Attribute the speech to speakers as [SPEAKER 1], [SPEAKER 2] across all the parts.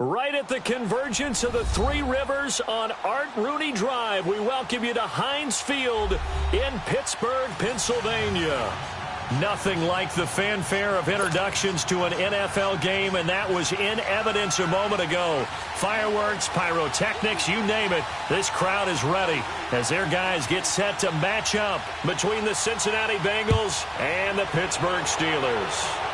[SPEAKER 1] Right at the convergence of the Three Rivers on Art Rooney Drive, we welcome you to Heinz Field in Pittsburgh, Pennsylvania. Nothing like the fanfare of introductions to an NFL game, and that was in evidence a moment ago. Fireworks, pyrotechnics, you name it. This crowd is ready as their guys get set to match up between the Cincinnati Bengals and the Pittsburgh Steelers.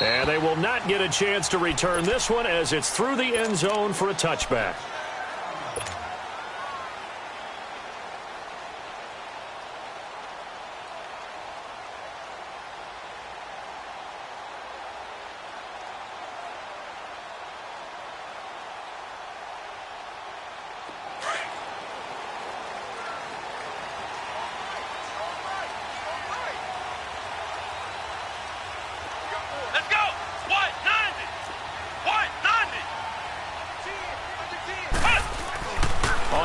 [SPEAKER 1] And they will not get a chance to return this one as it's through the end zone for a touchback.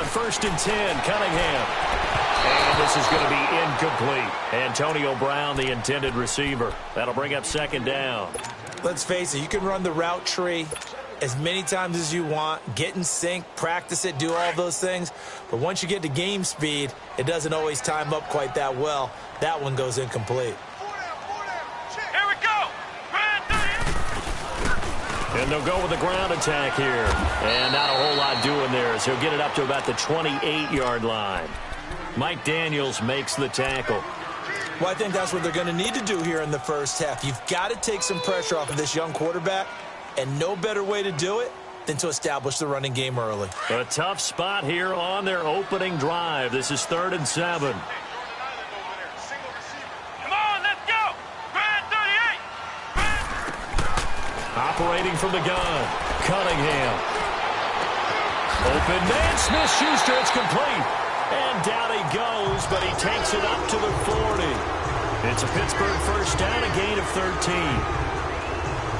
[SPEAKER 1] First and 10, Cunningham. And this is going to be incomplete. Antonio Brown, the intended receiver. That'll bring up second down.
[SPEAKER 2] Let's face it, you can run the route tree as many times as you want, get in sync, practice it, do all those things. But once you get to game speed, it doesn't always time up quite that well. That one goes incomplete.
[SPEAKER 1] And they'll go with the ground attack here. And not a whole lot doing there as he'll get it up to about the 28-yard line. Mike Daniels makes the tackle.
[SPEAKER 2] Well, I think that's what they're going to need to do here in the first half. You've got to take some pressure off of this young quarterback, and no better way to do it than to establish the running game early.
[SPEAKER 1] A tough spot here on their opening drive. This is 3rd and 7. Operating from the gun, Cunningham. Open man, Smith-Schuster, it's complete. And down he goes, but he takes it up to the 40. It's a Pittsburgh first down, a gain of 13.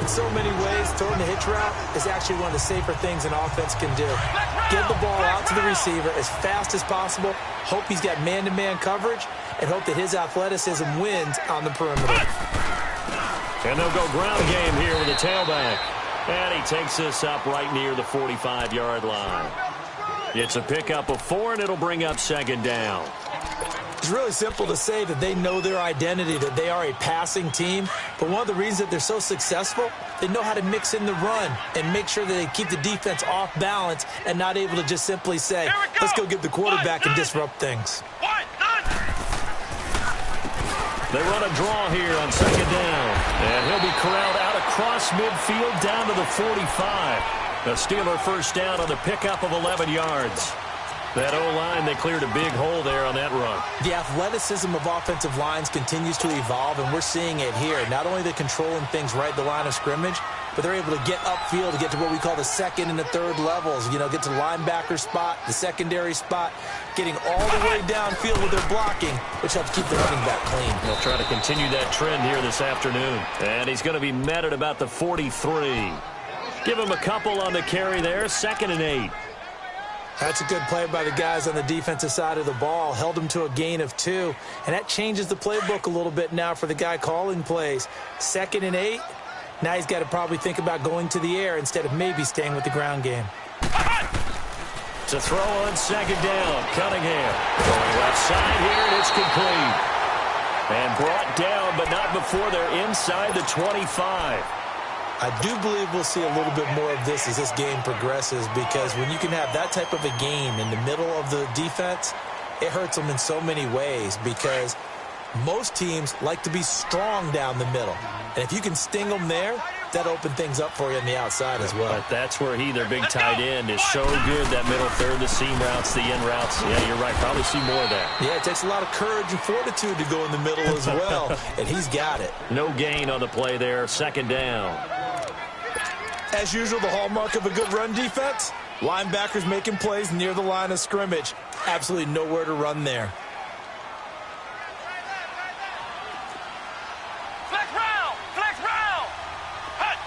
[SPEAKER 2] In so many ways, throwing the hitch route is actually one of the safer things an offense can do. Get the ball out to the receiver as fast as possible, hope he's got man-to-man coverage, and hope that his athleticism wins on the perimeter.
[SPEAKER 1] And they'll go ground game here with the tailback. And he takes this up right near the 45-yard line. It's a pickup of 4, and it'll bring up second down.
[SPEAKER 2] It's really simple to say that they know their identity, that they are a passing team. But one of the reasons that they're so successful, they know how to mix in the run and make sure that they keep the defense off balance and not able to just simply say, let's go get the quarterback and disrupt things.
[SPEAKER 1] They run a draw here on second down. And he'll be corralled out across midfield down to the 45. The Steeler first down on the pickup of 11 yards. That O-line, they cleared a big hole there on that run.
[SPEAKER 2] The athleticism of offensive lines continues to evolve, and we're seeing it here. Not only are they controlling things right at the line of scrimmage, but they're able to get upfield to get to what we call the second and the third levels. You know, get to the linebacker spot, the secondary spot, getting all the way downfield with their blocking, which helps keep the running back clean.
[SPEAKER 1] They'll try to continue that trend here this afternoon. And he's going to be met at about the 43. Give him a couple on the carry there, 2nd and 8.
[SPEAKER 2] That's a good play by the guys on the defensive side of the ball. Held them to a gain of 2. And that changes the playbook a little bit now for the guy calling plays. 2nd and 8. Now he's got to probably think about going to the air instead of maybe staying with the ground game.
[SPEAKER 1] To throw on second down, Cunningham. Going left side here, and it's complete. And brought down, but not before they're inside the 25.
[SPEAKER 2] I do believe we'll see a little bit more of this as this game progresses, because when you can have that type of a game in the middle of the defense, it hurts them in so many ways, because most teams like to be strong down the middle. And if you can sting them there, that opens things up for you on the outside as well.
[SPEAKER 1] But that's where their big tight end, is so good, that middle third, the seam routes, the in routes. Yeah, you're right. Probably see more of that.
[SPEAKER 2] Yeah, it takes a lot of courage and fortitude to go in the middle as well, and he's got it.
[SPEAKER 1] No gain on the play there, 2nd down.
[SPEAKER 2] As usual, the hallmark of a good run defense, linebackers making plays near the line of scrimmage. Absolutely nowhere to run there.
[SPEAKER 3] Flex round. Hut.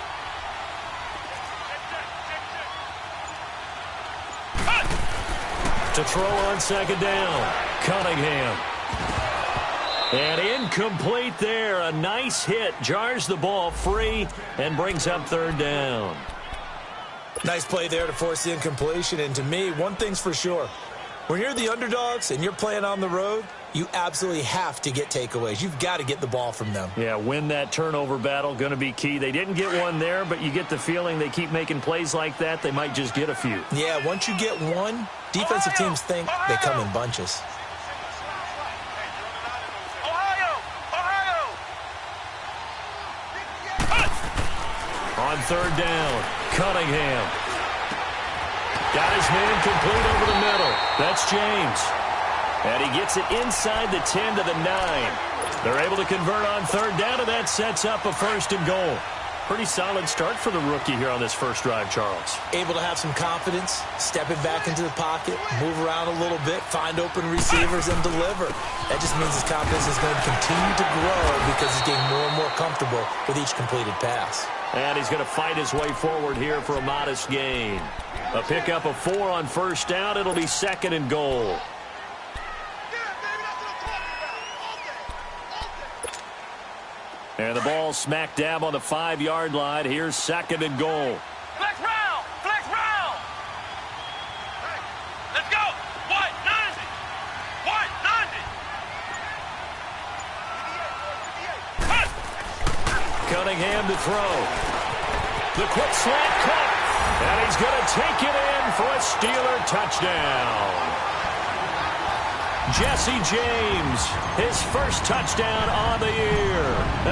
[SPEAKER 1] To throw on second down, Cunningham. And incomplete there. A nice hit. Jars the ball free and brings up third down.
[SPEAKER 2] Nice play there to force the incompletion. And to me, one thing's for sure. When you're the underdogs and you're playing on the road, you absolutely have to get takeaways. You've got to get the ball from them.
[SPEAKER 1] Yeah, win that turnover battle, going to be key. They didn't get one there, but you get the feeling they keep making plays like that, they might just get a few.
[SPEAKER 2] Yeah, once you get one, defensive teams think they come in bunches.
[SPEAKER 1] On third down, Cunningham. Got his man complete over the middle. That's James. And he gets it inside the 10 to the 9. They're able to convert on third down, and that sets up a first and goal. Pretty solid start for the rookie here on this first drive, Charles.
[SPEAKER 2] Able to have some confidence, stepping back into the pocket, move around a little bit, find open receivers, and deliver. That just means his confidence is going to continue to grow because he's getting more and more comfortable with each completed pass.
[SPEAKER 1] And he's going to fight his way forward here for a modest gain. A pickup of 4 on first down. It'll be second and goal. And the ball smack dab on the 5-yard line. Here's second and goal.
[SPEAKER 3] Flex round! Flex round! Let's go! What? 90! What? 90!
[SPEAKER 1] Cunningham to throw. The quick slant caught. And he's going to take it in for a Steeler touchdown. Jesse James, his first touchdown on the year.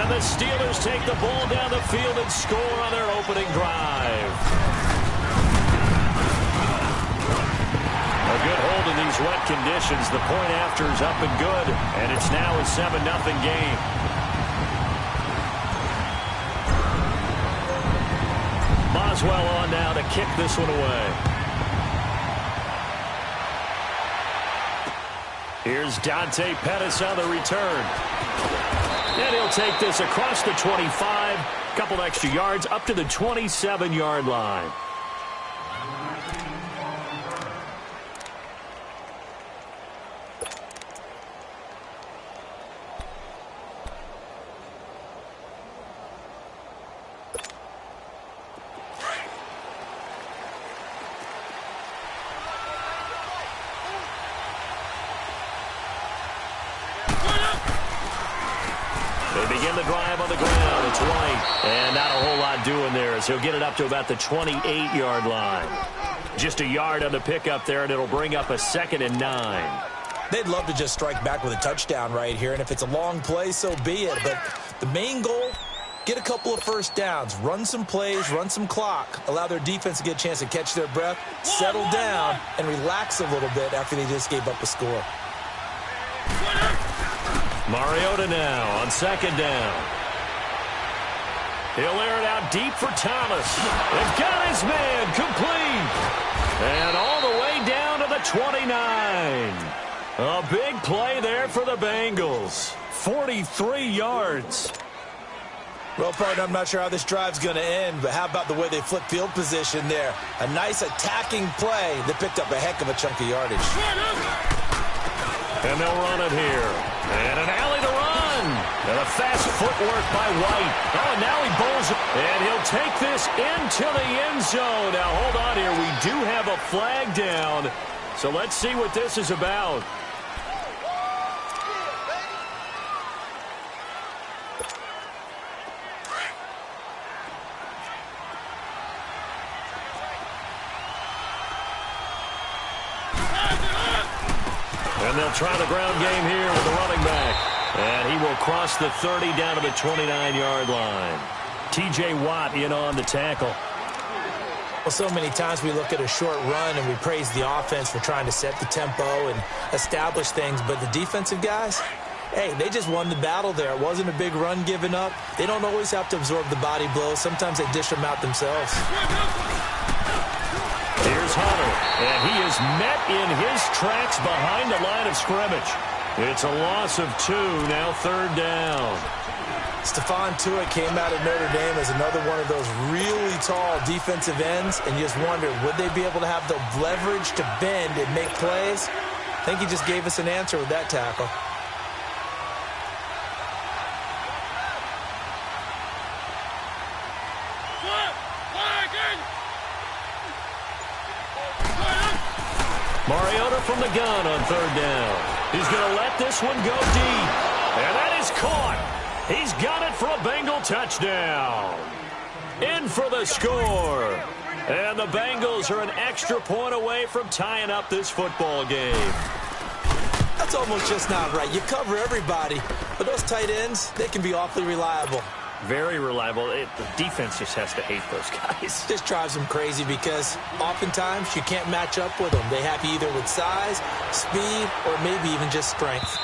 [SPEAKER 1] And the Steelers take the ball down the field and score on their opening drive. A good hold in these wet conditions. The point after is up and good, and it's now a 7-0 game. Boswell on now to kick this one away. Here's Dante Pettis on the return. And he'll take this across the 25. Couple extra yards up to the 27-yard line. Doing there is he'll get it up to about the 28-yard line. Just a yard on the pickup there, and it'll bring up a 2nd and 9.
[SPEAKER 2] They'd love to just strike back with a touchdown right here, and if it's a long play, so be it. But the main goal, get a couple of first downs, run some plays, run some clock, allow their defense to get a chance to catch their breath, settle down, and relax a little bit after they just gave up a score.
[SPEAKER 1] Mariota now on second down. He'll air it out deep for Thomas. They've got his man complete. And all the way down to the 29. A big play there for the Bengals. 43 yards.
[SPEAKER 2] Well, partner, I'm not sure how this drive's going to end, but how about the way they flip field position there? A nice attacking play that picked up a heck of a chunk of yardage.
[SPEAKER 1] And they'll run it here. And an alley to run. And a fast footwork by White. Oh, and now he bowls it. And he'll take this into the end zone. Now, hold on here. We do have a flag down. So let's see what this is about. And they'll try the ground game here with the running back. And he will cross the 30 down to the 29-yard line. T.J. Watt in on the tackle.
[SPEAKER 2] Well, so many times we look at a short run and we praise the offense for trying to set the tempo and establish things. But the defensive guys, hey, they just won the battle there. It wasn't a big run given up. They don't always have to absorb the body blows. Sometimes they dish them out themselves.
[SPEAKER 1] Here's Hunter, and he is met in his tracks behind the line of scrimmage. It's a loss of 2, now third down.
[SPEAKER 2] Stephon Tuitt came out of Notre Dame as another one of those really tall defensive ends, and you just wondered, would they be able to have the leverage to bend and make plays? I think he just gave us an answer with that tackle.
[SPEAKER 1] from the gun on third down. He's going to let this one go deep. And that is caught. He's got it for a Bengal touchdown. In for the score. And the Bengals are an extra point away from tying up this football game.
[SPEAKER 2] That's almost just not right. You cover everybody, but those tight ends, they can be awfully reliable.
[SPEAKER 1] Very reliable. The defense just has to hate those guys.
[SPEAKER 2] This drives them crazy because oftentimes you can't match up with them. They have you either with size, speed, or maybe even just strength.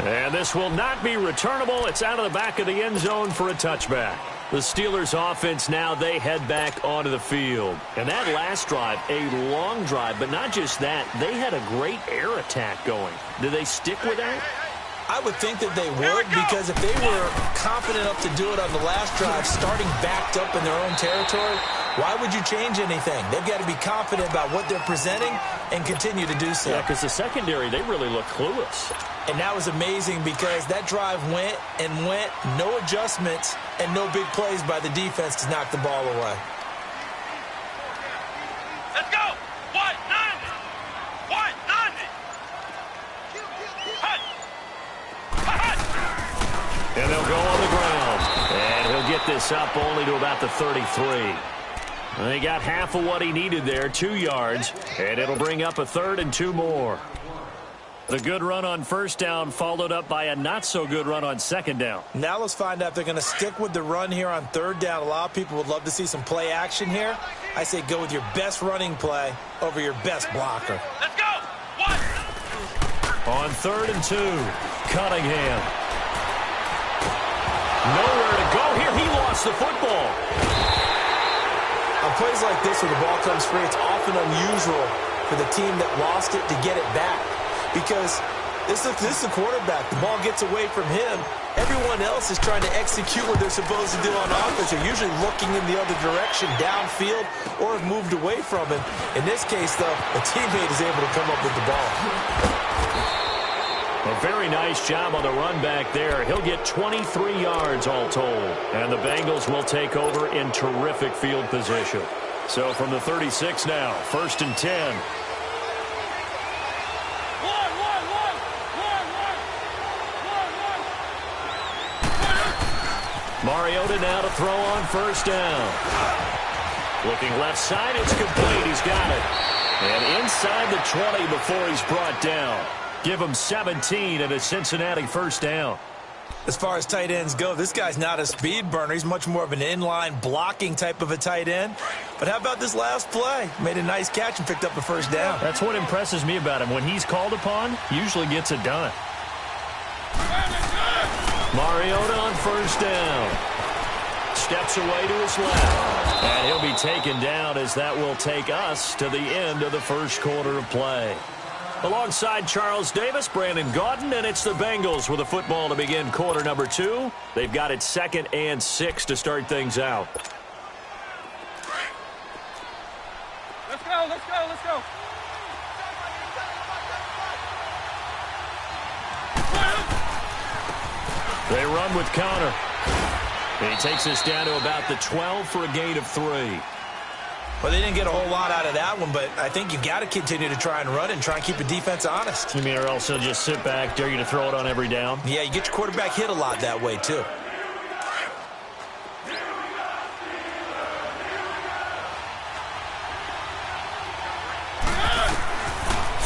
[SPEAKER 1] And this will not be returnable. It's out of the back of the end zone for a touchback. The Steelers offense now, they head back onto the field. And that last drive, a long drive, but not just that. They had a great air attack going. Do they stick with that?
[SPEAKER 2] I would think that they would, because if they were confident enough to do it on the last drive, starting backed up in their own territory, why would you change anything? They've got to be confident about what they're presenting and continue to do so.
[SPEAKER 1] Yeah, because the secondary, they really look clueless.
[SPEAKER 2] And that was amazing because that drive went and went, no adjustments, and no big plays by the defense to knock the ball away.
[SPEAKER 3] Let's go. White 90. White 90. Hut. Hut.
[SPEAKER 1] And they'll go on the ground. And he'll get this up only to about the 33. They got half of what he needed there, 2 yards. And it'll bring up a 3rd and 2 more. The good run on first down followed up by a not-so-good run on second down.
[SPEAKER 2] Now let's find out if they're going to stick with the run here on third down. A lot of people would love to see some play action here. I say go with your best running play over your best blocker.
[SPEAKER 3] Let's go. What?
[SPEAKER 1] On 3rd and 2, Cunningham. Nowhere to go here. He lost the football.
[SPEAKER 2] On plays like this where the ball comes free, it's often unusual for the team that lost it to get it back. Because this is the quarterback. The ball gets away from him. Everyone else is trying to execute what they're supposed to do on offense. They're usually looking in the other direction, downfield, or have moved away from him. In this case, though, a teammate is able to come up with the ball.
[SPEAKER 1] A very nice job on the run back there. He'll get 23 yards all told. And the Bengals will take over in terrific field position. So from the 36 now, 1st and 10. Mariota now to throw on first down. Looking left side, it's complete. He's got it. And inside the 20 before he's brought down. Give him 17 and a Cincinnati first down.
[SPEAKER 2] As far as tight ends go, this guy's not a speed burner. He's much more of an inline blocking type of a tight end. But how about this last play? Made a nice catch and picked up the first down.
[SPEAKER 1] That's what impresses me about him. When he's called upon, he usually gets it done. Mariota on first down. Steps away to his left. And he'll be taken down as that will take us to the end of the first quarter of play. Alongside Charles Davis, Brandon Gaudin, and it's the Bengals with the football to begin quarter number 2. They've got it 2nd and 6 to start things out.
[SPEAKER 3] Let's go. Let's go. Let's go.
[SPEAKER 1] They run with Connor. And he takes us down to about the 12 for a gain of 3.
[SPEAKER 2] Well, they didn't get a whole lot out of that one, but I think you got to continue to try and run and try and keep the defense honest.
[SPEAKER 1] You mean or else he'll just sit back, dare you to throw it on every down?
[SPEAKER 2] Yeah, you get your quarterback hit a lot that way, too.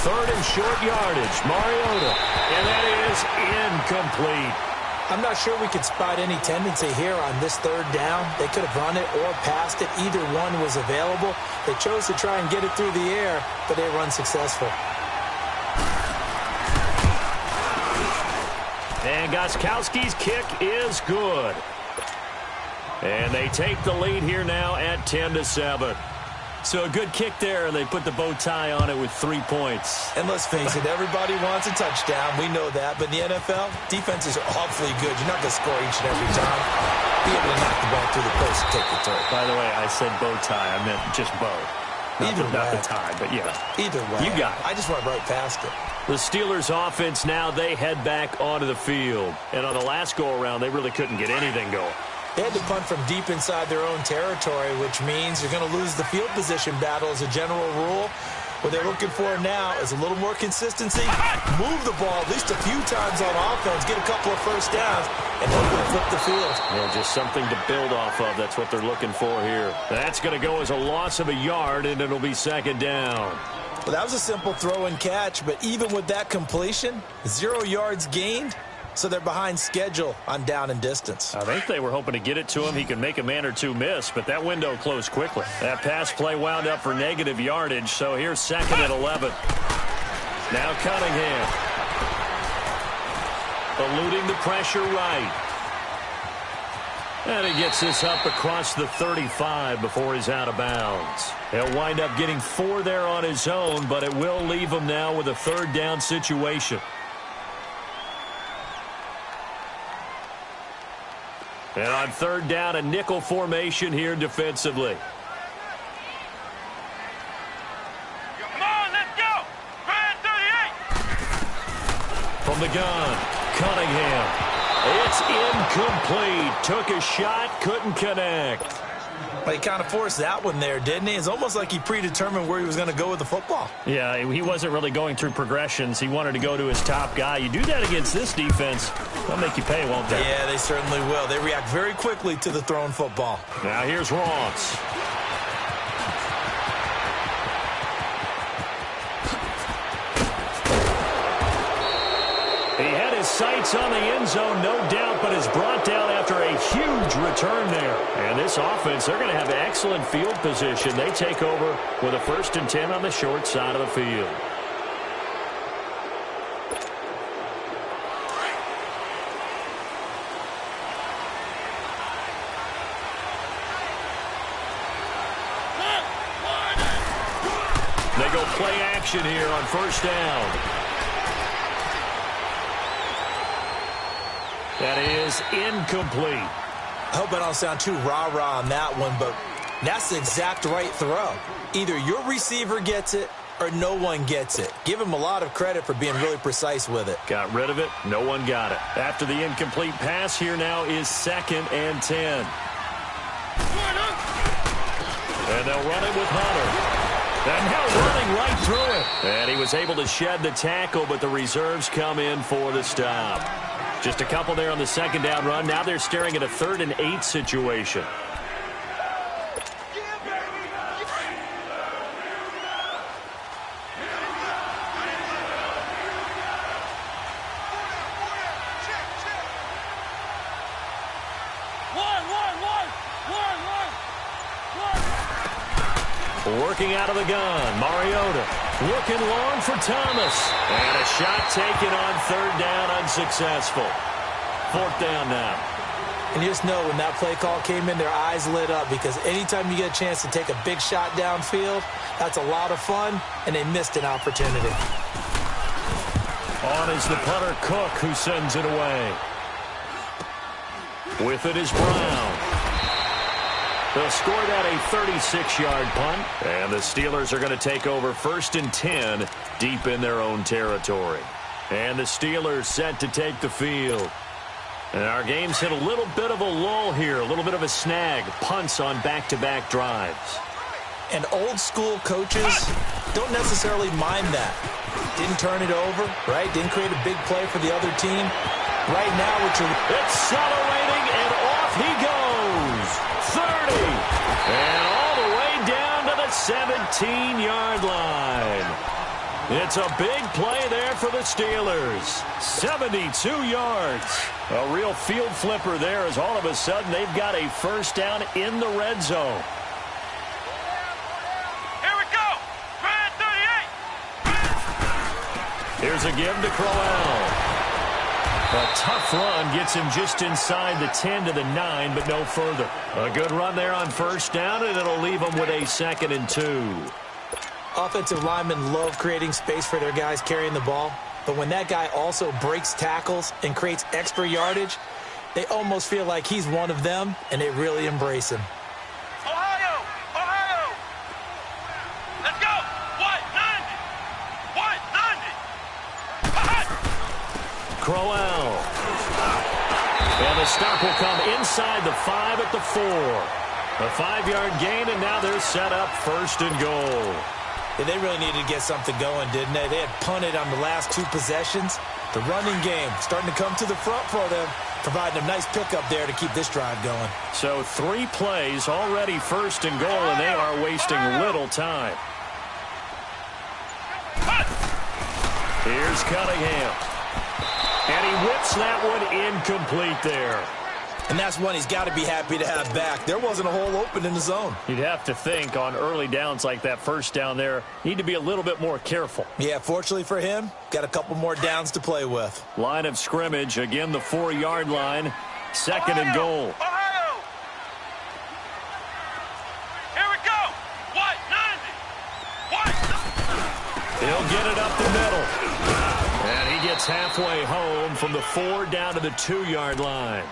[SPEAKER 1] Third and short yardage, Mariota. And that is incomplete.
[SPEAKER 2] I'm not sure we could spot any tendency here on this third down. They could have run it or passed it. Either one was available. They chose to try and get it through the air, but they run successful.
[SPEAKER 1] And Gostkowski's kick is good. And they take the lead here now at 10-7. So a good kick there, and they put the bow tie on it with 3 points.
[SPEAKER 2] And let's face it, everybody wants a touchdown. We know that. But in the NFL, defenses are awfully good. You're not going to score each and every time. Be able to knock the ball through the post and take the turn.
[SPEAKER 1] By the way, I said bow tie. I meant just bow. Not the tie, but yeah.
[SPEAKER 2] Either way.
[SPEAKER 1] You got it.
[SPEAKER 2] I just went right past it.
[SPEAKER 1] The Steelers offense now, they head back onto the field. And on the last go-around, they really couldn't get anything going.
[SPEAKER 2] They had to punt from deep inside their own territory, which means you're going to lose the field position battle as a general rule. What they're looking for now is a little more consistency, move the ball at least a few times on offense, get a couple of first downs, and hopefully flip the field.
[SPEAKER 1] Yeah, just something to build off of. That's what they're looking for here. That's going to go as a loss of a yard, and it'll be second down.
[SPEAKER 2] Well, that was a simple throw and catch, but even with that completion, 0 yards gained, so they're behind schedule on down and distance.
[SPEAKER 1] I think they were hoping to get it to him. He could make a man or two miss, but that window closed quickly. That pass play wound up for negative yardage, so here's second and 11. Now Cunningham. Eluding the pressure right. And he gets this up across the 35 before he's out of bounds. He'll wind up getting 4 there on his own, but it will leave him now with a third down situation. And on third down, a nickel formation here defensively.
[SPEAKER 3] Come on, let's go. Red 38.
[SPEAKER 1] From the gun, Cunningham. It's incomplete. Took a shot, couldn't connect.
[SPEAKER 2] Well, he kind of forced that one there, didn't he? It's almost like he predetermined where he was going to go with the football.
[SPEAKER 1] Yeah, he wasn't really going through progressions. He wanted to go to his top guy. You do that against this defense, they'll make you pay, won't they?
[SPEAKER 2] Yeah, they certainly will. They react very quickly to the thrown football.
[SPEAKER 1] Now here's Ross. He had his sights on the end zone, no doubt, but is brought down after a huge return there. And this offense, they're going to have excellent field position. They take over with a 1st and 10 on the short side of the field. They go play action here on first down. That is incomplete.
[SPEAKER 2] I hope I don't sound too rah-rah on that one, but that's the exact right throw. Either your receiver gets it or no one gets it. Give him a lot of credit for being really precise with it.
[SPEAKER 1] Got rid of it. No one got it. After the incomplete pass, here now is 2nd and 10. And they'll run it with Hunter. And now running right through it. And he was able to shed the tackle, but the reserves come in for the stop. Just a couple there on the second down run. Now they're staring at a 3rd and 8 situation. Working out of the gun, Mariota looking long for Thomas. And a shot taken on 3rd down, unsuccessful. 4th down now.
[SPEAKER 2] And you just know when that play call came in, their eyes lit up, because anytime you get a chance to take a big shot downfield, that's a lot of fun, and they missed an opportunity.
[SPEAKER 1] On is the punter Cook, who sends it away. With it is Brown. They'll score that a 36-yard punt, and the Steelers are going to take over 1st and 10 deep in their own territory. And the Steelers set to take the field. And our game's hit a little bit of a lull here, a little bit of a snag, punts on back-to-back drives.
[SPEAKER 2] And old-school coaches don't necessarily mind that. Didn't turn it over, right? Didn't create a big play for the other team. Right now,
[SPEAKER 1] accelerating, and off he goes. 30, and all the way down to the 17-yard line. It's a big play there for the Steelers. 72 yards. A real field flipper there, as all of a sudden they've got a 1st down in the red zone.
[SPEAKER 3] Here we go. Red 38.
[SPEAKER 1] Here's a give to Crowell. A tough run gets him just inside the 10 to the 9, but no further. A good run there on 1st down, and it'll leave him with a 2nd and 2.
[SPEAKER 2] Offensive linemen love creating space for their guys carrying the ball, but when that guy also breaks tackles and creates extra yardage, they almost feel like he's one of them, and they really embrace him.
[SPEAKER 3] Ohio! Ohio! Let's go! What? 90! What? 90!
[SPEAKER 1] Crowell. And the stop will come inside the 5 at the 4. A 5-yard gain, and now they're set up 1st and goal.
[SPEAKER 2] Yeah, they really needed to get something going, didn't they? They had punted on the last 2 possessions. The running game starting to come to the front for them, providing a nice pickup there to keep this drive going.
[SPEAKER 1] So 3 plays, already first and goal, and they are wasting little time. Here's Cunningham. And he whips that one incomplete there.
[SPEAKER 2] And that's one he's got to be happy to have back. There wasn't a hole open in the zone.
[SPEAKER 1] You'd have to think on early downs like that first down there, need to be a little bit more careful.
[SPEAKER 2] Yeah, fortunately for him, got a couple more downs to play with.
[SPEAKER 1] Line of scrimmage, again the 4-yard line, second and goal.
[SPEAKER 3] Ohio! Here we go! What? 90! What?
[SPEAKER 1] He'll get it up the middle. And he gets halfway home from the 4 down to the 2-yard line.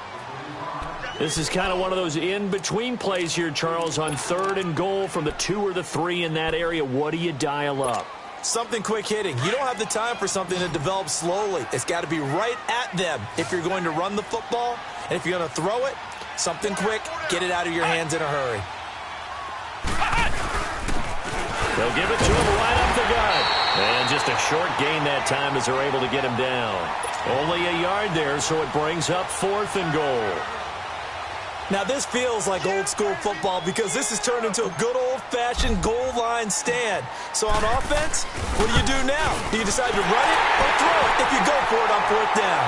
[SPEAKER 1] This is kind of one of those in-between plays here, Charles, on 3rd and goal from the 2 or the 3 in that area. What do you dial up?
[SPEAKER 2] Something quick hitting. You don't have the time for something to develop slowly. It's got to be right at them if you're going to run the football. And if you're going to throw it, something quick, get it out of your hands in a hurry.
[SPEAKER 1] They'll give it to him right up the gut. And just a short gain that time as they're able to get him down. Only a yard there, so it brings up 4th and goal.
[SPEAKER 2] Now, this feels like old-school football because this has turned into a good old-fashioned goal line stand. So on offense, what do you do now? Do you decide to run it or throw it if you go for it on 4th down?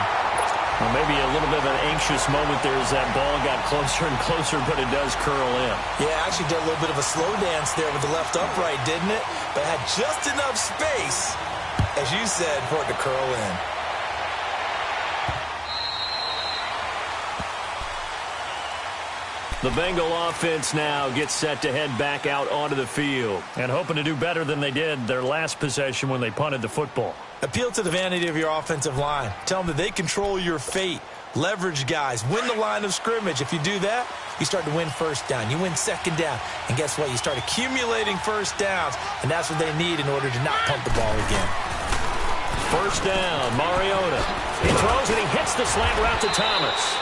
[SPEAKER 1] Well, maybe a little bit of an anxious moment there as that ball got closer and closer, but it does curl in.
[SPEAKER 2] Yeah, actually did a little bit of a slow dance there with the left upright, didn't it? But had just enough space, as you said, for it to curl in.
[SPEAKER 1] The Bengal offense now gets set to head back out onto the field and hoping to do better than they did their last possession when they punted the football.
[SPEAKER 2] Appeal to the vanity of your offensive line. Tell them that they control your fate. Leverage guys. Win the line of scrimmage. If you do that, you start to win 1st down. You win 2nd down. And guess what? You start accumulating 1st downs, and that's what they need in order to not punt the ball again.
[SPEAKER 1] 1st down, Mariota. He throws and he hits the slant route to Thomas.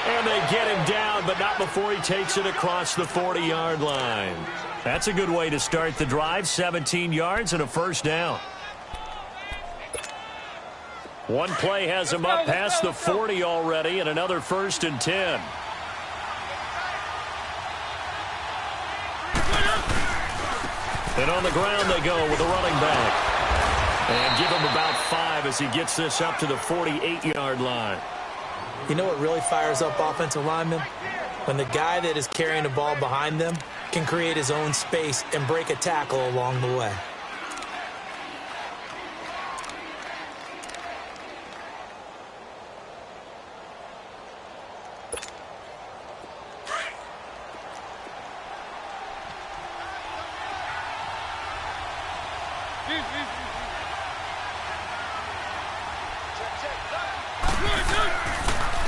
[SPEAKER 1] And they get him down, but not before he takes it across the 40-yard line. That's a good way to start the drive. 17 yards and a 1st down. One play has him up past the 40 already, and another 1st and 10. And on the ground they go with a running back. And give him about 5 as he gets this up to the 48-yard line.
[SPEAKER 2] You know what really fires up offensive linemen? When the guy that is carrying the ball behind them can create his own space and break a tackle along the way.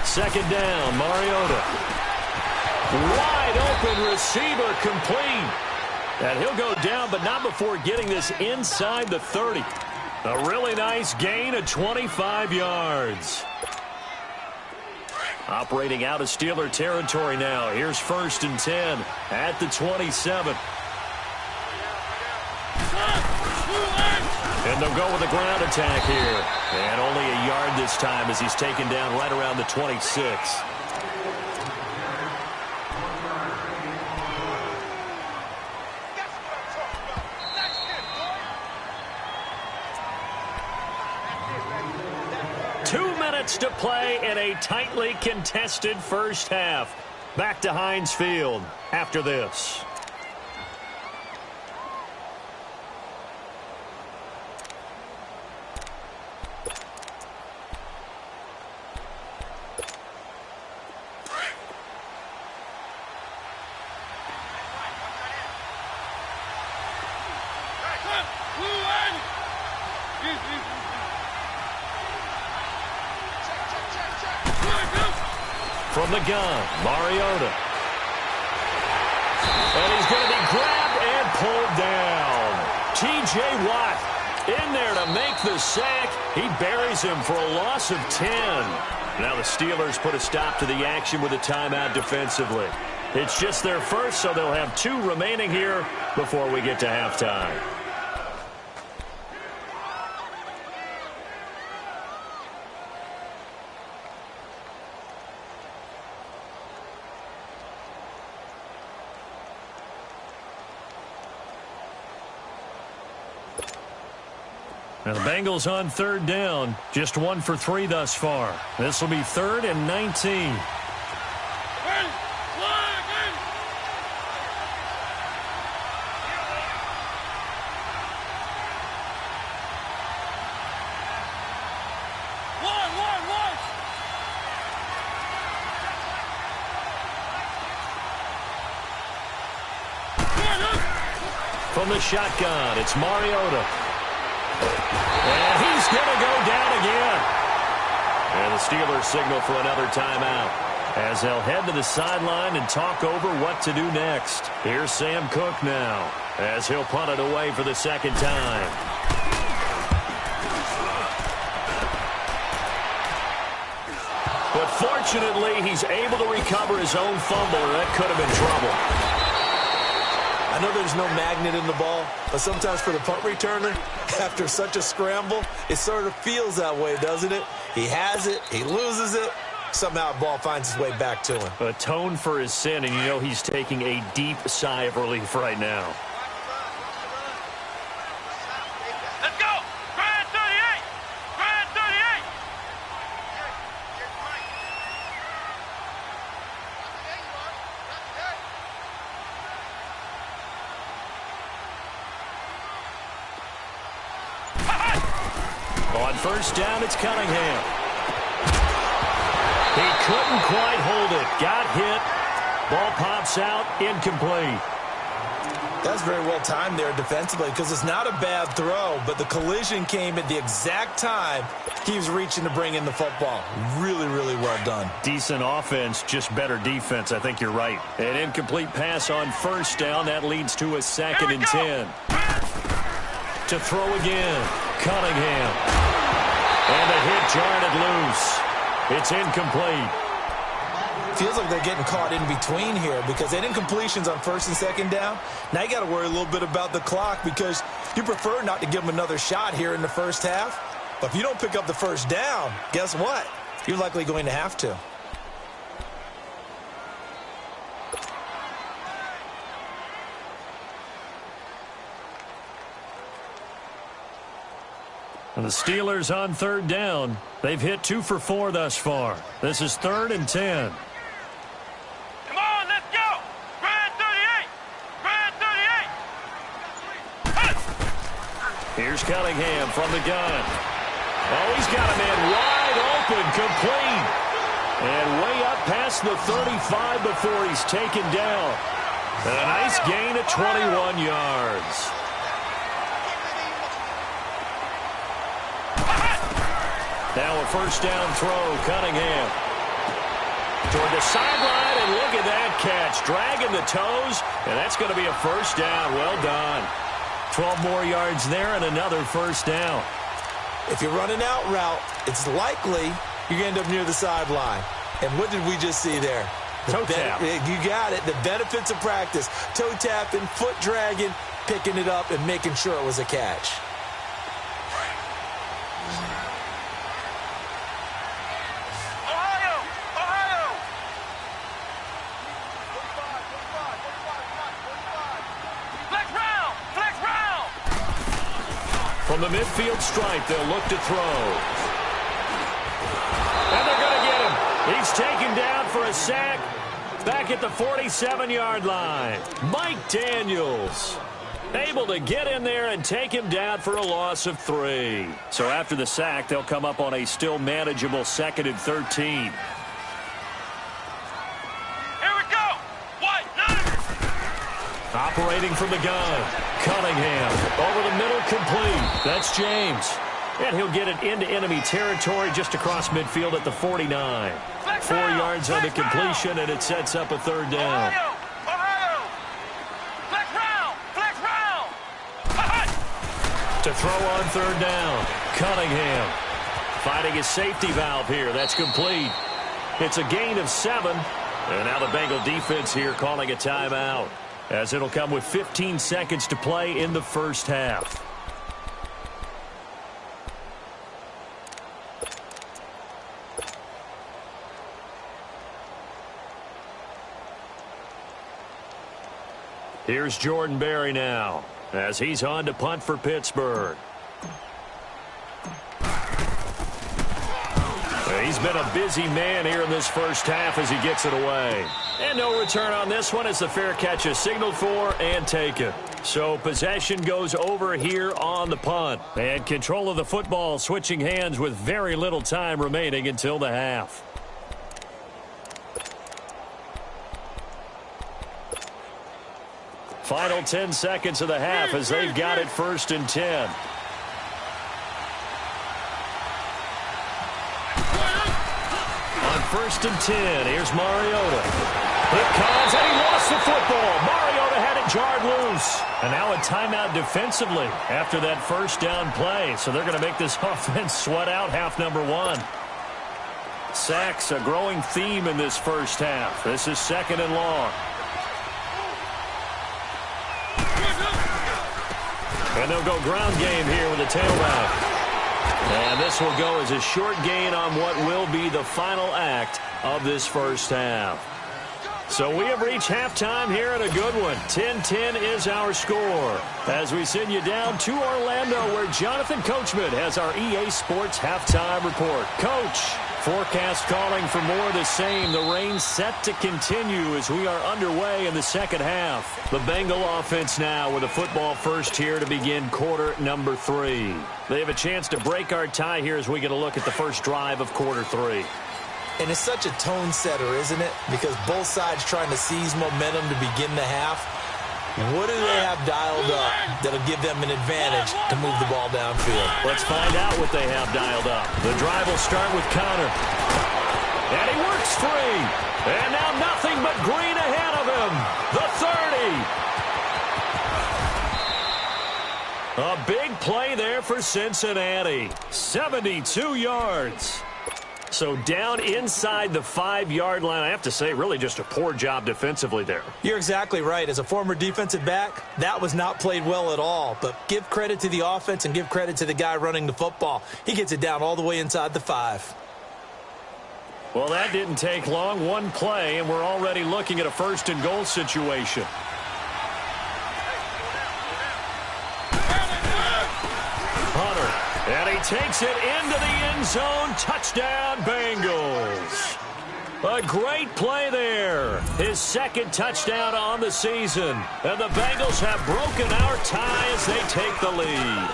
[SPEAKER 1] Second down, Mariota. Wide open receiver complete. And he'll go down, but not before getting this inside the 30. A really nice gain of 25 yards. Operating out of Steeler territory now. Here's 1st and 10 at the 27. And they'll go with a ground attack here. And only a yard this time as he's taken down right around the 26. To play in a tightly contested first half. Back to Heinz Field after this. From the gun, Mariota. And he's going to be grabbed and pulled down. T.J. Watt in there to make the sack. He buries him for a loss of 10. Now the Steelers put a stop to the action with a timeout defensively. It's just their first, so they'll have 2 remaining here before we get to halftime. Now the Bengals on third down, just 1 for 3 thus far. This will be 3rd and 19. From the shotgun, it's Mariota. And he's going to go down again. And the Steelers signal for another timeout as they'll head to the sideline and talk over what to do next. Here's Sam Cook now as he'll punt it away for the second time. But fortunately, he's able to recover his own fumble, or that could have been trouble.
[SPEAKER 2] I know there's no magnet in the ball, but sometimes for the punt returner, after such a scramble, it sort of feels that way, doesn't it? He has it, he loses it, somehow the ball finds its way back to him.
[SPEAKER 1] Atone for his sin, and you know he's taking a deep sigh of relief right now.
[SPEAKER 3] Let's go! Grand 38! Grand 38!
[SPEAKER 1] On first down, it's Cunningham. He couldn't quite hold it. Got hit. Ball pops out, incomplete.
[SPEAKER 2] That's very well timed there defensively because it's not a bad throw, but the collision came at the exact time he was reaching to bring in the football. Really, really well done.
[SPEAKER 1] Decent offense, just better defense. I think you're right. An incomplete pass on first down. That leads to a 2nd and 10. To throw again, Cunningham. And a hit jarred it loose. It's incomplete.
[SPEAKER 2] Feels like they're getting caught in between here because they didn't incompletions on first and second down. Now you got to worry a little bit about the clock because you prefer not to give them another shot here in the first half. But if you don't pick up the first down, guess what? You're likely going to have to.
[SPEAKER 1] And the Steelers on third down. They've hit 2 for 4 thus far. This is 3rd and 10.
[SPEAKER 3] Come on, let's go! Grand 38! Grand 38!
[SPEAKER 1] Here's Cunningham from the gun. Oh, he's got a man wide open, complete. And way up past the 35 before he's taken down. And a nice gain of 21 yards. Now a first down throw, Cunningham. Toward the sideline, and look at that catch. Dragging the toes, and that's going to be a first down. Well done. 12 more yards there and another first down.
[SPEAKER 2] If you're running out route, it's likely you're going to end up near the sideline. And what did we just see there?
[SPEAKER 1] Toe tap.
[SPEAKER 2] You got it. The benefits of practice. Toe tapping, foot dragging, picking it up, and making sure it was a catch.
[SPEAKER 1] From the midfield stripe, they'll look to throw. And they're going to get him. He's taken down for a sack back at the 47-yard line. Mike Daniels able to get in there and take him down for a loss of 3. So after the sack, they'll come up on a still manageable 2nd and 13. Operating from the gun, Cunningham over the middle, complete. That's James. And he'll get it into enemy territory just across midfield at the 49. 4 yards on the completion, and it sets up a third down. To throw on third down, Cunningham finding his safety valve here. That's complete. It's a gain of 7. And now the Bengal defense here calling a timeout, as it'll come with 15 seconds to play in the first half. Here's Jordan Berry now, as he's on to punt for Pittsburgh. been a busy man here in this first half as he gets it away. And no return on this one as the fair catch is signaled for and taken. So possession goes over here on the punt. And control of the football switching hands with very little time remaining until the half. Final 10 seconds of the half as they've got it 1st and 10. On 1st and 10, here's Mariota. It comes, and he lost the football. Mariota had it jarred loose. And now a timeout defensively after that first down play. So they're going to make this offense sweat out half number 1. Sacks, a growing theme in this first half. This is 2nd and long. And they'll go ground game here with a tailback. And this will go as a short gain on what will be the final act of this first half. So we have reached halftime here at a good one. 10-10 is our score. As we send you down to Orlando where Jonathan Coachman has our EA Sports halftime report. Coach, forecast calling for more of the same. The rain set to continue as we are underway in the second half. The Bengal offense now with a football first here to begin quarter number 3. They have a chance to break our tie here as we get a look at the first drive of quarter 3.
[SPEAKER 2] And it's such a tone setter, isn't it? Because both sides trying to seize momentum to begin the half. What do they have dialed up that'll give them an advantage to move the ball downfield?
[SPEAKER 1] Let's find out what they have dialed up. The drive will start with Connor. And he works free. And now nothing but green ahead of him. The 30. A big play there for Cincinnati. 72 yards. So down inside the 5-yard line. I have to say, really just a poor job defensively there.
[SPEAKER 2] You're exactly right. As a former defensive back, that was not played well at all. But give credit to the offense and give credit to the guy running the football. He gets it down all the way inside the 5.
[SPEAKER 1] Well, that didn't take long. One play, and we're already looking at a 1st and goal situation. Hunter. And he takes it into the end zone. Touchdown, Bengals. A great play there. His 2nd touchdown on the season. And the Bengals have broken our tie as they take the lead.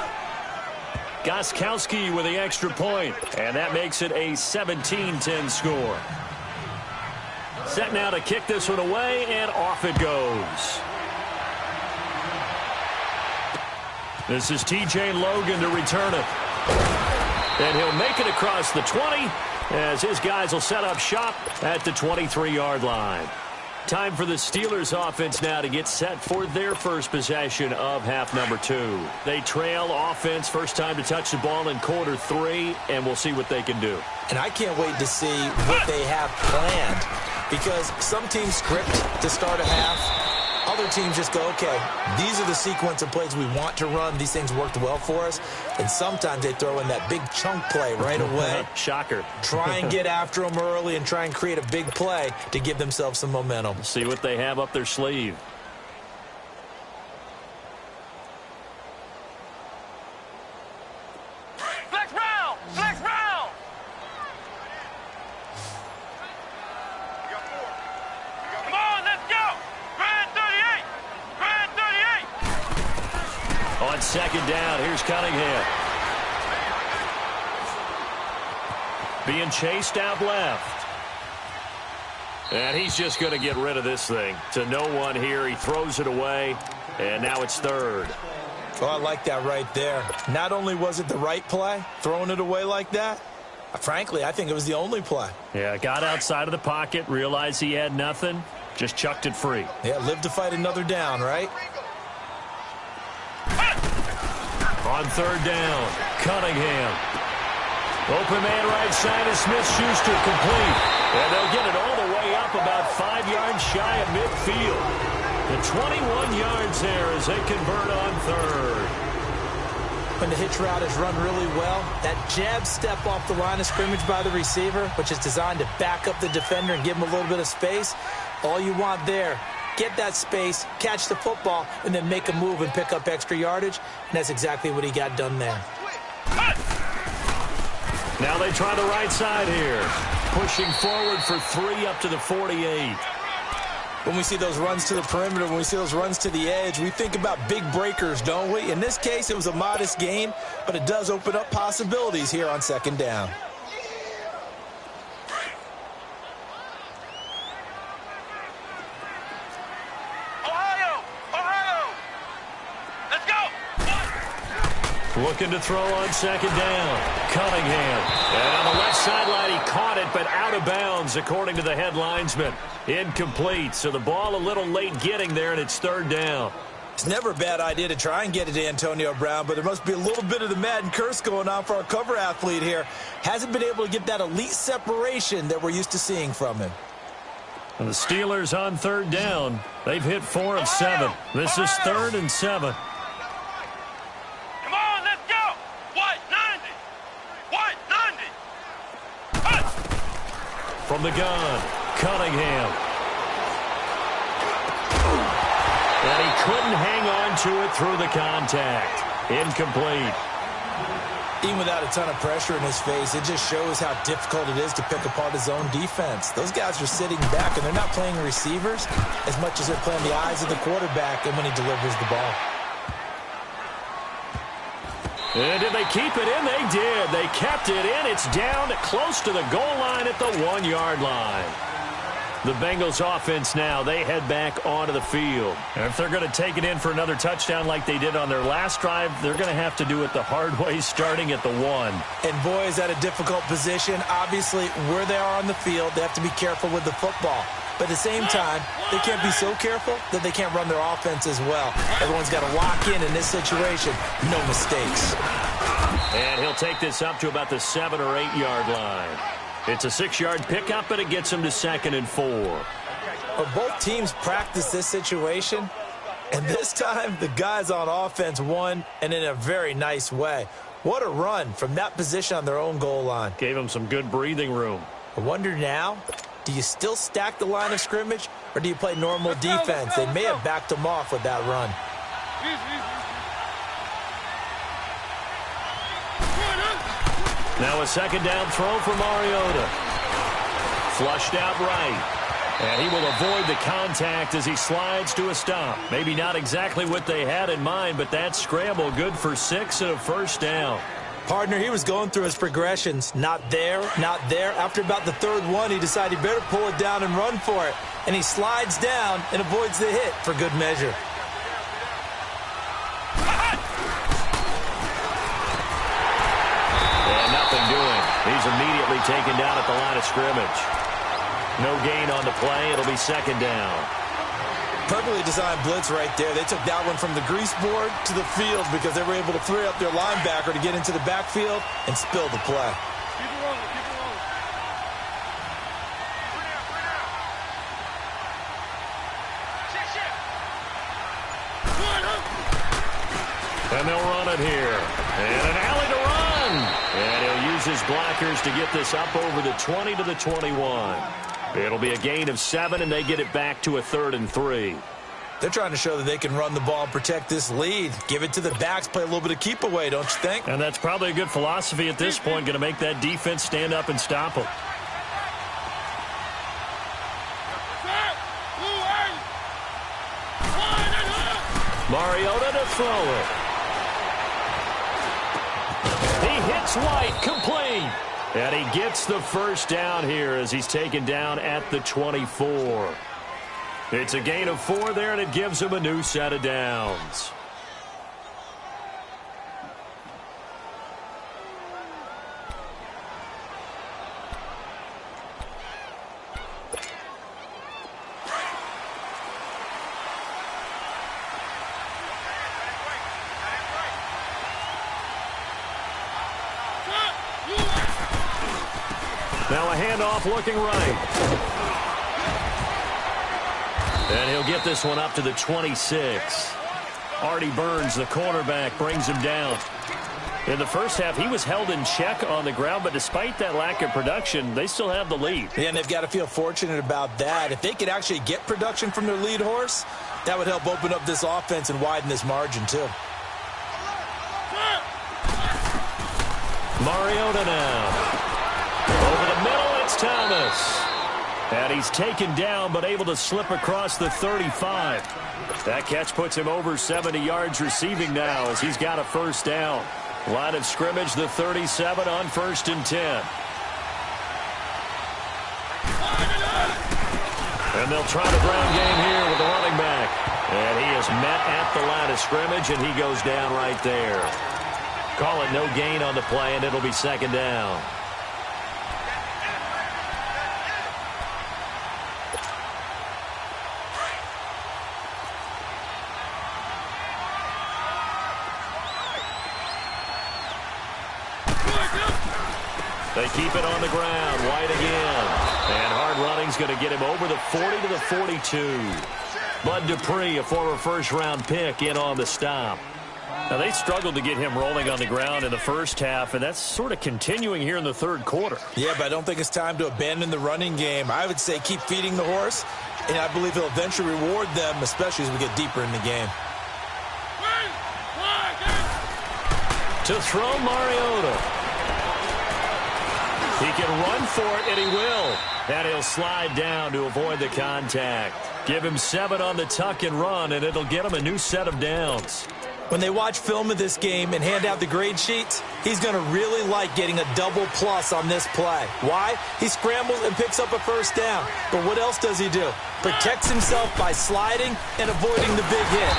[SPEAKER 1] Gostkowski with the extra point. And that makes it a 17-10 score. Set now to kick this one away, and off it goes. This is T.J. Logan to return it. And he'll make it across the 20 as his guys will set up shop at the 23-yard line. Time for the Steelers offense now to get set for their first possession of half number 2. They trail offense, first time to touch the ball in quarter 3, and we'll see what they can do.
[SPEAKER 2] And I can't wait to see what they have planned, because some teams script to start a half. Other teams just go, okay, these are the sequence of plays we want to run. These things worked well for us. And sometimes they throw in that big chunk play right away.
[SPEAKER 1] Shocker.
[SPEAKER 2] Try and get after them early and try and create a big play to give themselves some momentum.
[SPEAKER 1] See what they have up their sleeve.
[SPEAKER 3] Flex round! Flex round! Come on, let's go! Grand 38! Grand 38!
[SPEAKER 1] On 2nd down, here's Cunningham. Being chased out left. And he's just going to get rid of this thing. To no one here. He throws it away. And now it's 3rd.
[SPEAKER 2] Oh, I like that right there. Not only was it the right play, throwing it away like that, frankly, I think it was the only play.
[SPEAKER 1] Yeah, got outside of the pocket, realized he had nothing, just chucked it free.
[SPEAKER 2] Yeah, live to fight another down, right?
[SPEAKER 1] On 3rd down, Cunningham. Open man right side is Smith-Schuster, complete. And they'll get it all the way up about 5 yards shy of midfield. The 21 yards there as they convert on 3rd.
[SPEAKER 2] When the hitch route is run really well, that jab step off the line of scrimmage by the receiver, which is designed to back up the defender and give him a little bit of space, all you want there, get that space, catch the football, and then make a move and pick up extra yardage. And that's exactly what he got done there.
[SPEAKER 1] Now they try the right side here. Pushing forward for 3 up to the 48.
[SPEAKER 2] When we see those runs to the perimeter, when we see those runs to the edge, we think about big breakers, don't we? In this case, it was a modest gain, but it does open up possibilities here on second down.
[SPEAKER 1] Looking to throw on second down. Cunningham. And on the left sideline, he caught it, but out of bounds, according to the head linesman. Incomplete, so the ball a little late getting there, and it's third down.
[SPEAKER 2] It's never a bad idea to try and get it to Antonio Brown, but there must be a little bit of the Madden curse going on for our cover athlete here. Hasn't been able to get that elite separation that we're used to seeing from him.
[SPEAKER 1] And the Steelers on third down. They've hit 4 of 7. This is 3rd and 7. From the gun, Cunningham. And he couldn't hang on to it through the contact. Incomplete.
[SPEAKER 2] Even without a ton of pressure in his face, it just shows how difficult it is to pick apart his own defense. Those guys are sitting back, and they're not playing receivers as much as they're playing the eyes of the quarterback and when he delivers the ball.
[SPEAKER 1] And did they keep it in? They did. They kept it in. It's down close to the goal line at the 1-yard line. The Bengals offense now, they head back onto the field. And if they're going to take it in for another touchdown like they did on their last drive, they're going to have to do it the hard way, starting at the 1.
[SPEAKER 2] And boy, is that a difficult position. Obviously, where they are on the field, they have to be careful with the football. But at the same time, they can't be so careful that they can't run their offense as well. Everyone's got to lock in this situation. No mistakes.
[SPEAKER 1] And he'll take this up to about the 7- or 8-yard line. It's a 6-yard pickup, and it gets him to 2nd and 4.
[SPEAKER 2] Well, both teams practice this situation, and this time the guys on offense won, and in a very nice way. What a run from that position on their own goal line.
[SPEAKER 1] Gave him some good breathing room.
[SPEAKER 2] I wonder now, do you still stack the line of scrimmage, or do you play normal defense? They may have backed him off with that run.
[SPEAKER 1] Now a second down throw for Mariota. Flushed out right. And he will avoid the contact as he slides to a stop. Maybe not exactly what they had in mind, but that scramble good for 6 and a first down.
[SPEAKER 2] Partner, he was going through his progressions. Not there, not there. After about the 3rd one, he decided he better pull it down and run for it. And he slides down and avoids the hit for good measure.
[SPEAKER 1] And nothing doing. He's immediately taken down at the line of scrimmage. No gain on the play. It'll be second down.
[SPEAKER 2] Perfectly designed blitz right there. They took that one from the grease board to the field because they were able to free up their linebacker to get into the backfield and spill the play.
[SPEAKER 3] Keep it rolling, keep it rolling.
[SPEAKER 1] And they'll run it here. And an alley to run. And he'll use his blockers to get this up over the 20 to the 21. It'll be a gain of 7, and they get it back to a 3rd and 3.
[SPEAKER 2] They're trying to show that they can run the ball and protect this lead. Give it to the backs, play a little bit of keep away, don't you think?
[SPEAKER 1] And that's probably a good philosophy at this point, going to make that defense stand up and stop them. Mariota to throw it. He hits White, complete. And he gets the first down here as he's taken down at the 24. It's a gain of 4 there, and it gives him a new set of downs. Now a handoff looking right. And he'll get this one up to the 26. Artie Burns, the cornerback, brings him down. In the first half, he was held in check on the ground, but despite that lack of production, they still have the lead.
[SPEAKER 2] Yeah, and they've got to feel fortunate about that. If they could actually get production from their lead horse, that would help open up this offense and widen this margin, too.
[SPEAKER 1] Mariota now. Over the middle, it's Thomas. And he's taken down, but able to slip across the 35. That catch puts him over 70 yards receiving now as he's got a first down. Line of scrimmage, the 37 on 1st and 10. And they'll try the ground game here with the running back. And he is met at the line of scrimmage, and he goes down right there. Call it no gain on the play, and it'll be 2nd down. They keep it on the ground. White again. And hard running's going to get him over the 40 to the 42. Bud Dupree, a former first-round pick, in on the stop. Now, they struggled to get him rolling on the ground in the first half, and that's sort of continuing here in the third quarter.
[SPEAKER 2] Yeah, but I don't think it's time to abandon the running game. I would say keep feeding the horse, and I believe he'll eventually reward them, especially as we get deeper in the game.
[SPEAKER 1] To throw Mariota. He can run for it, and he will. And he'll slide down to avoid the contact. Give him 7 on the tuck and run, and it'll get him a new set of downs.
[SPEAKER 2] When they watch film of this game and hand out the grade sheets, he's going to really like getting a double plus on this play. Why? He scrambles and picks up a first down. But what else does he do? Protects himself by sliding and avoiding the big hit.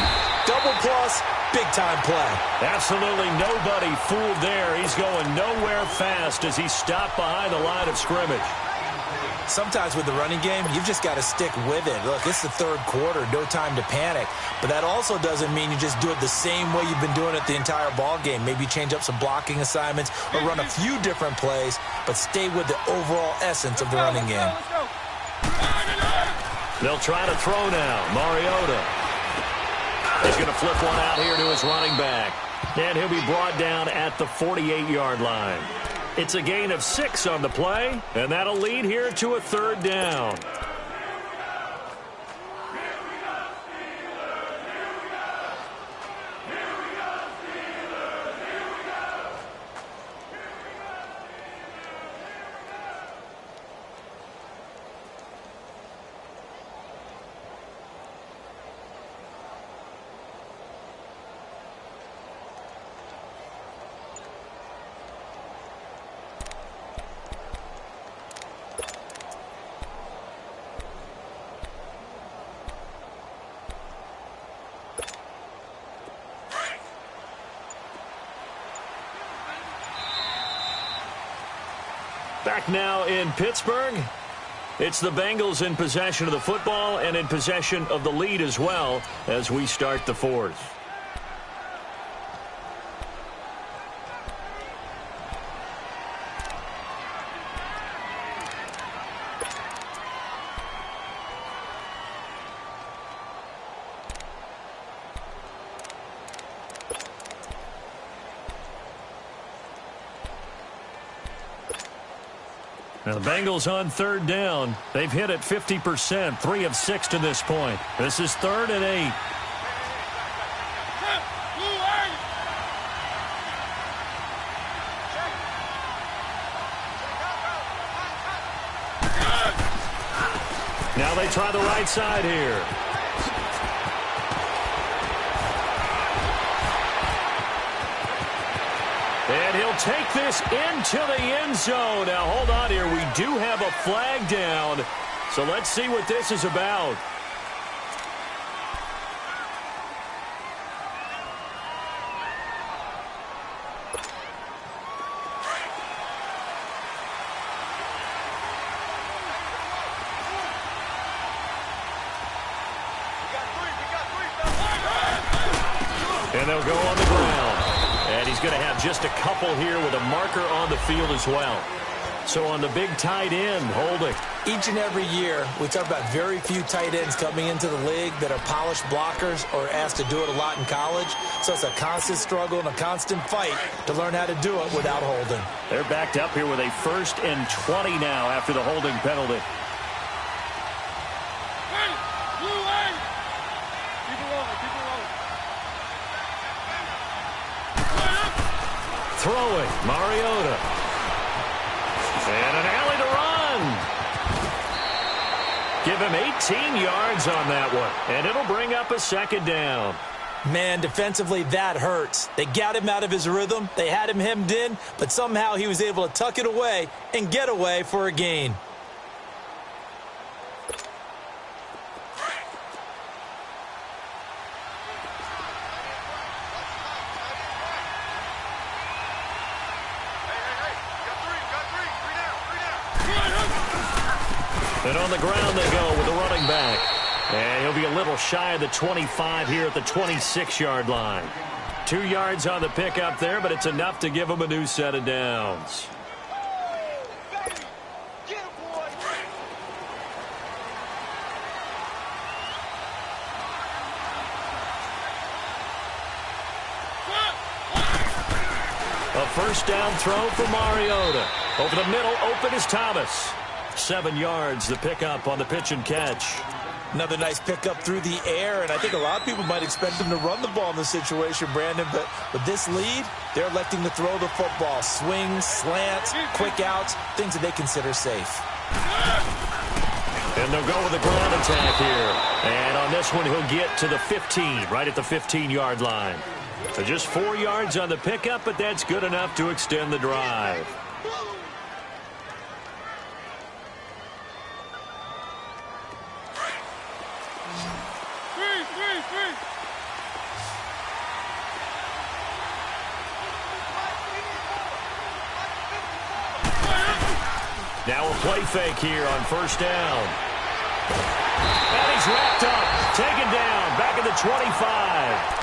[SPEAKER 2] Double plus, big-time play.
[SPEAKER 1] Absolutely nobody fooled there. He's going nowhere fast as he stopped behind the line of scrimmage.
[SPEAKER 2] Sometimes with the running game, you've just got to stick with it. Look, it's the third quarter, no time to panic. But that also doesn't mean you just do it the same way you've been doing it the entire ball game. Maybe change up some blocking assignments or run a few different plays, but stay with the overall essence of the running game.
[SPEAKER 1] They'll try to throw now. Mariota. He's going to flip one out here to his running back. And he'll be brought down at the 48-yard line. It's a gain of 6 on the play, and that'll lead here to a 3rd down. Back now in Pittsburgh. It's the Bengals in possession of the football and in possession of the lead as well as we start the 4th. Now the Bengals on 3rd down. They've hit it 50%, 3 of 6 to this point. This is 3rd and 8. Now they try the right side here. And he'll take this into the end zone. Now, hold on here. We do have a flag down. So let's see what this is about. And they'll go on the ground. And he's going to have just a couple here with a marker on the field as well. So on the big tight end, holding.
[SPEAKER 2] Each and every year, we talk about very few tight ends coming into the league that are polished blockers or asked to do it a lot in college. So it's a constant struggle and a constant fight to learn how to do it without holding.
[SPEAKER 1] They're backed up here with a 1st and 20 now after the holding penalty. Throwing, Mariota. And an alley to run. Give him 18 yards on that one, and it'll bring up a second down.
[SPEAKER 2] Man, defensively, that hurts. They got him out of his rhythm. They had him hemmed in, but somehow he was able to tuck it away and get away for a gain.
[SPEAKER 1] And on the ground they go with the running back. And he'll be a little shy of the 25 here at the 26-yard line. 2 yards on the pickup there, but it's enough to give him a new set of downs. A first down throw for Mariota. Over the middle, open is Thomas. 7 yards, the pickup on the pitch and catch.
[SPEAKER 2] Another nice pickup through the air, and I think a lot of people might expect them to run the ball in this situation, Brandon, but with this lead, they're electing to throw the football. Swings, slants, quick outs, things that they consider safe.
[SPEAKER 1] And they'll go with a ground attack here. And on this one, he'll get to the 15, right at the 15-yard line. So just 4 yards on the pickup, but that's good enough to extend the drive. Now a play fake here on first down. And he's wrapped up, taken down, back at the 25.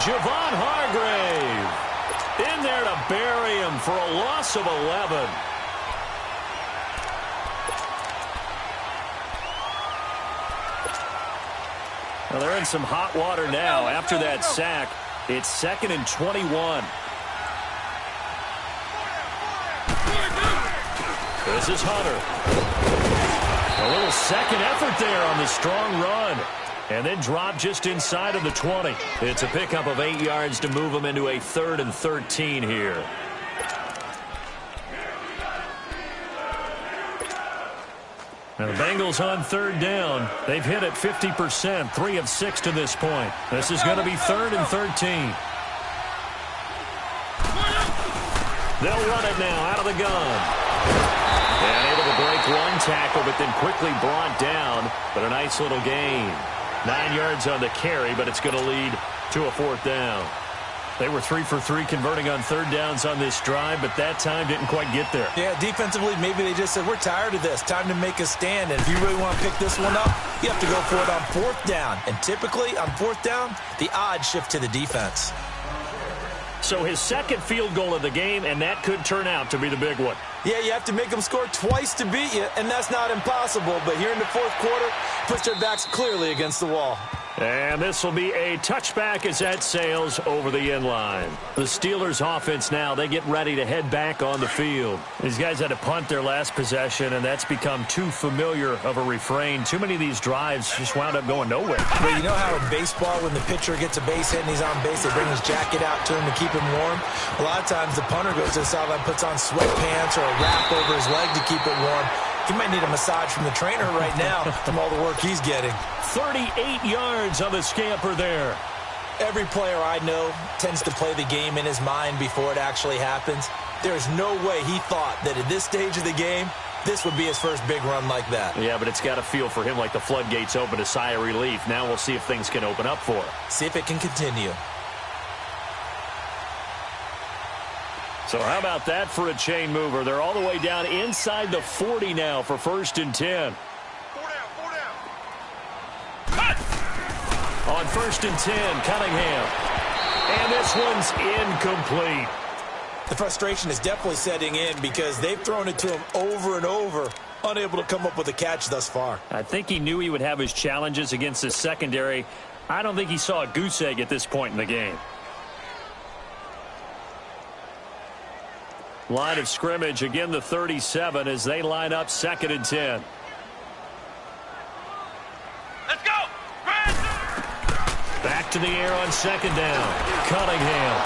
[SPEAKER 1] Javon Hargrave in there to bury him for a loss of 11. Well, they're in some hot water now after that sack. It's 2nd and 21. This is Hunter. A little second effort there on the strong run. And then drop just inside of the 20. It's a pickup of 8 yards to move them into a 3rd and 13 here. Now the Bengals on 3rd down. They've hit it 50%, 3 of 6 to this point. This is going to be 3rd and 13. They'll run it now out of the gun. And able to break one tackle, but then quickly brought down. But a nice little gain. 9 yards on the carry, but it's going to lead to a 4th down. They were 3 for 3 converting on 3rd downs on this drive, but that time didn't quite get there.
[SPEAKER 2] Yeah, defensively, maybe they just said, we're tired of this. Time to make a stand. And if you really want to pick this one up, you have to go for it on 4th down. And typically, on 4th down, the odds shift to the defense.
[SPEAKER 1] So his second field goal of the game, and that could turn out to be the big one.
[SPEAKER 2] Yeah, you have to make them score twice to beat you, and that's not impossible. But here in the 4th quarter, puts their backs clearly against the wall.
[SPEAKER 1] And this will be a touchback as that sails over the end line. The Steelers offense now, they get ready to head back on the field. These guys had to punt their last possession, and that's become too familiar of a refrain. Too many of these drives just wound up going nowhere.
[SPEAKER 2] But you know how in baseball, when the pitcher gets a base hit and he's on base, they bring his jacket out to him to keep him warm? A lot of times the punter goes to the sideline, puts on sweatpants or a wrap over his leg to keep it warm. He might need a massage from the trainer right now from all the work he's getting.
[SPEAKER 1] 38 yards on the scamper there.
[SPEAKER 2] Every player I know tends to play the game in his mind before it actually happens. There's no way he thought that at this stage of the game, this would be his first big run like that.
[SPEAKER 1] Yeah, but it's got to feel for him like the floodgates open, a sigh of relief. Now we'll see if things can open up for him.
[SPEAKER 2] See if it can continue.
[SPEAKER 1] So how about that for a chain mover? They're all the way down inside the 40 now for 1st and 10.
[SPEAKER 3] 4 down.
[SPEAKER 1] On 1st and 10, Cunningham. And this one's incomplete.
[SPEAKER 2] The frustration is definitely setting in because they've thrown it to him over and over, unable to come up with a catch thus far.
[SPEAKER 1] I think he knew he would have his challenges against his secondary. I don't think he saw a goose egg at this point in the game. Line of scrimmage, again the 37 as they line up 2nd and 10.
[SPEAKER 3] Let's go.
[SPEAKER 1] Back to the air on 2nd down. Cunningham.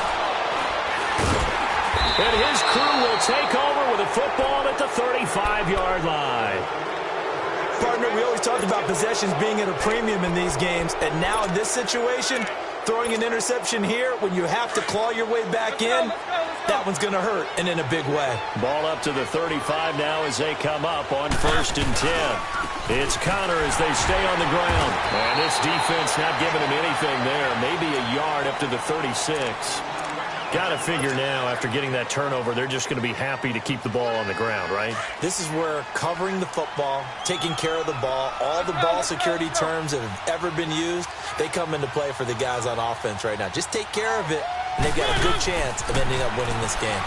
[SPEAKER 1] And his crew will take over with a football at the 35-yard line.
[SPEAKER 2] Partner, we always talked about possessions being at a premium in these games, and now in this situation, throwing an interception here when you have to claw your way back in, that one's going to hurt, and in a big way.
[SPEAKER 1] Ball up to the 35 now as they come up on 1st and 10. It's Connor as they stay on the ground. And this defense not giving him anything there. Maybe a yard up to the 36. Got to figure now, after getting that turnover, they're just going to be happy to keep the ball on the ground, right?
[SPEAKER 2] This is where covering the football, taking care of the ball, all the ball security terms that have ever been used, they come into play for the guys on offense right now. Just take care of it, and they've got a good chance of ending up winning this game.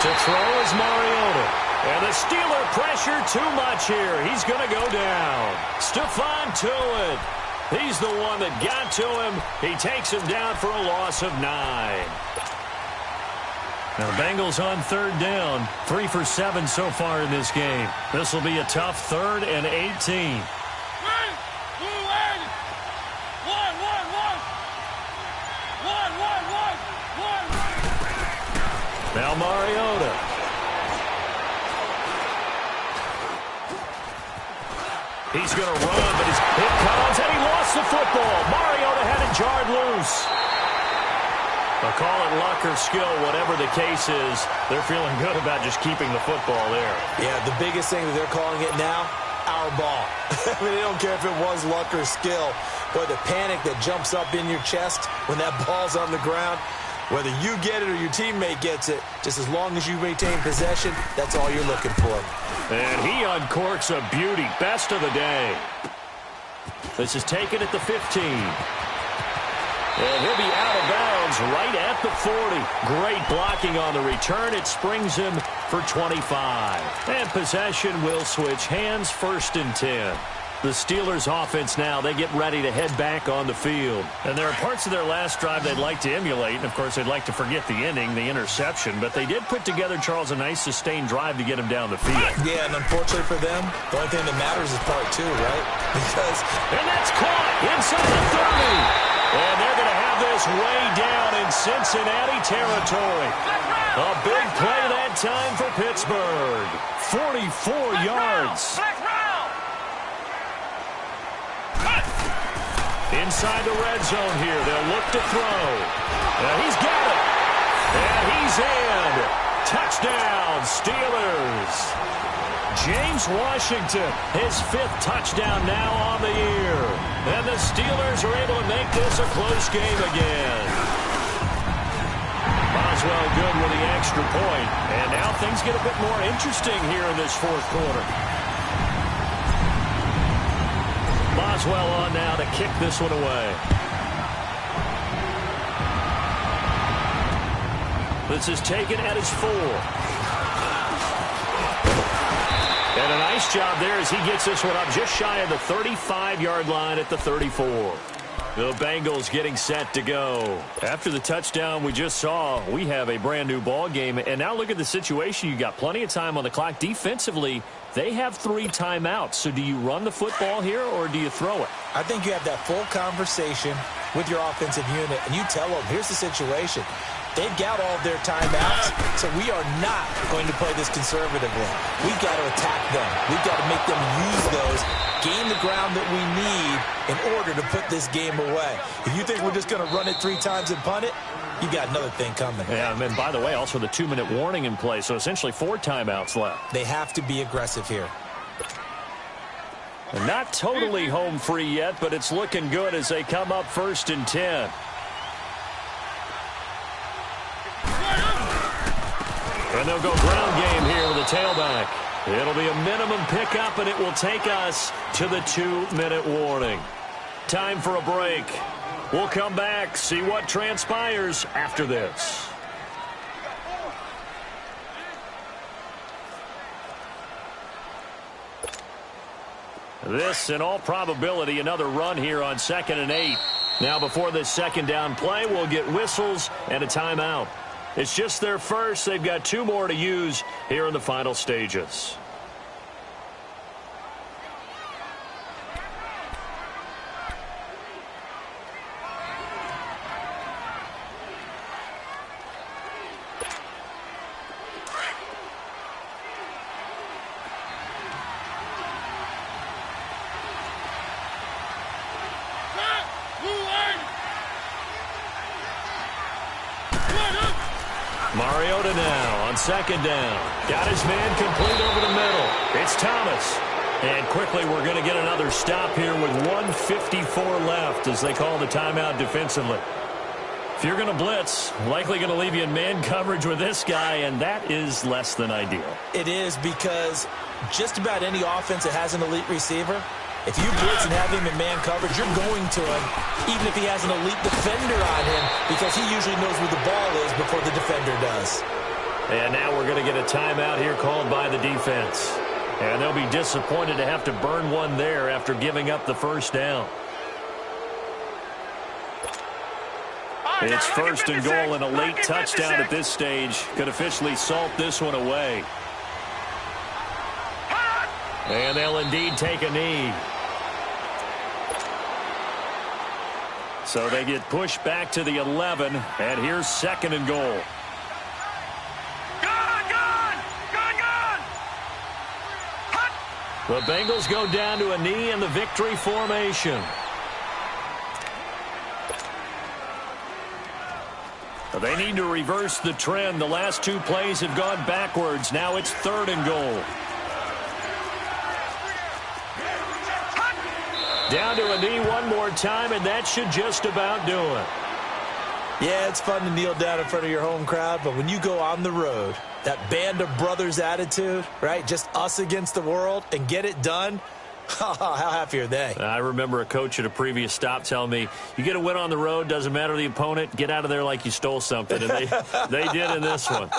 [SPEAKER 1] To throw is Mariota. And the Steeler pressure too much here. He's going to go down. Stephon Tuitt. He's the one that got to him. He takes him down for a loss of 9. Now the Bengals on 3rd down. 3 for 7 so far in this game. This will be a tough 3rd and 18. Now Mariota. He's going to run, but he's hit comes, and he lost the football. Mariota had it jarred loose. They'll call it luck or skill, whatever the case is. They're feeling good about just keeping the football there.
[SPEAKER 2] Yeah, the biggest thing that they're calling it now, our ball. I mean, they don't care if it was luck or skill. Boy, the panic that jumps up in your chest when that ball's on the ground, whether you get it or your teammate gets it, just as long as you maintain possession, that's all you're looking for.
[SPEAKER 1] And he uncorks a beauty. Best of the day. This is taken at the 15. And he'll be out of bounds right at the 40. Great blocking on the return. It springs him for 25. And possession will switch hands, 1st and 10. The Steelers offense now, they get ready to head back on the field. And there are parts of their last drive they'd like to emulate. And, of course, they'd like to forget the ending, the interception. But they did put together, Charles, a nice sustained drive to get him down the field.
[SPEAKER 2] Yeah, and unfortunately for them, the only thing that matters is part 2, right?
[SPEAKER 1] And that's caught inside the 30. And they're going to have this way down in Cincinnati territory. A big play that time for Pittsburgh. 44 yards. Inside the red zone here. They'll look to throw. He's got it. And he's in. Touchdown, Steelers. James Washington, his 5th touchdown now on the year. And the Steelers are able to make this a close game again. Boswell good with the extra point. And now things get a bit more interesting here in this 4th quarter. Boswell on now to kick this one away. This is taken at his 4. And a nice job there as he gets this one up just shy of the 35-yard line at the 34. The Bengals getting set to go. After the touchdown we just saw, we have a brand new ball game. And now look at the situation. You got plenty of time on the clock. Defensively, they have 3 timeouts. So do you run the football here or do you throw it?
[SPEAKER 2] I think you have that full conversation with your offensive unit, and you tell them, here's the situation. They've got all of their timeouts, so we are not going to play this conservatively. We've got to attack them. We've got to make them use those, gain the ground that we need in order to put this game away. If you think we're just going to run it 3 times and punt it, you got another thing coming.
[SPEAKER 1] Yeah, and by the way, also the 2-minute warning in play, so essentially 4 timeouts left.
[SPEAKER 2] They have to be aggressive here.
[SPEAKER 1] And not totally home free yet, but it's looking good as they come up 1st and 10. And they'll go ground game here with a tailback. It'll be a minimum pickup, and it will take us to the 2-minute warning. Time for a break. We'll come back, see what transpires after this. This, in all probability, another run here on 2nd and 8. Now, before this 2nd down play, we'll get whistles and a timeout. It's just their first. They've got 2 more to use here in the final stages. Mariota now on second down. Got his man complete over the middle. It's Thomas. And quickly we're going to get another stop here with 1:54 left as they call the timeout defensively. If you're going to blitz, likely going to leave you in man coverage with this guy, and that is less than ideal.
[SPEAKER 2] It is, because just about any offense that has an elite receiver, if you blitz and have him in man coverage, you're going to him, even if he has an elite defender on him, because he usually knows where the ball is before the defender does.
[SPEAKER 1] And now we're going to get a timeout here called by the defense. And they'll be disappointed to have to burn one there after giving up the first down. It's first and goal, and a late touchdown at this stage could officially salt this one away. And they'll indeed take a knee. So they get pushed back to the 11, and here's second and goal. The Bengals go down to a knee in the victory formation. They need to reverse the trend. The last two plays have gone backwards. Now it's third and goal. Down to a knee one more time, and that should just about do it.
[SPEAKER 2] Yeah, it's fun to kneel down in front of your home crowd, but when you go on the road, that band of brothers attitude, right? Just us against the world and get it done. How happy are they?
[SPEAKER 1] I remember a coach at a previous stop telling me, you get a win on the road, doesn't matter the opponent, get out of there like you stole something. And they did in this one.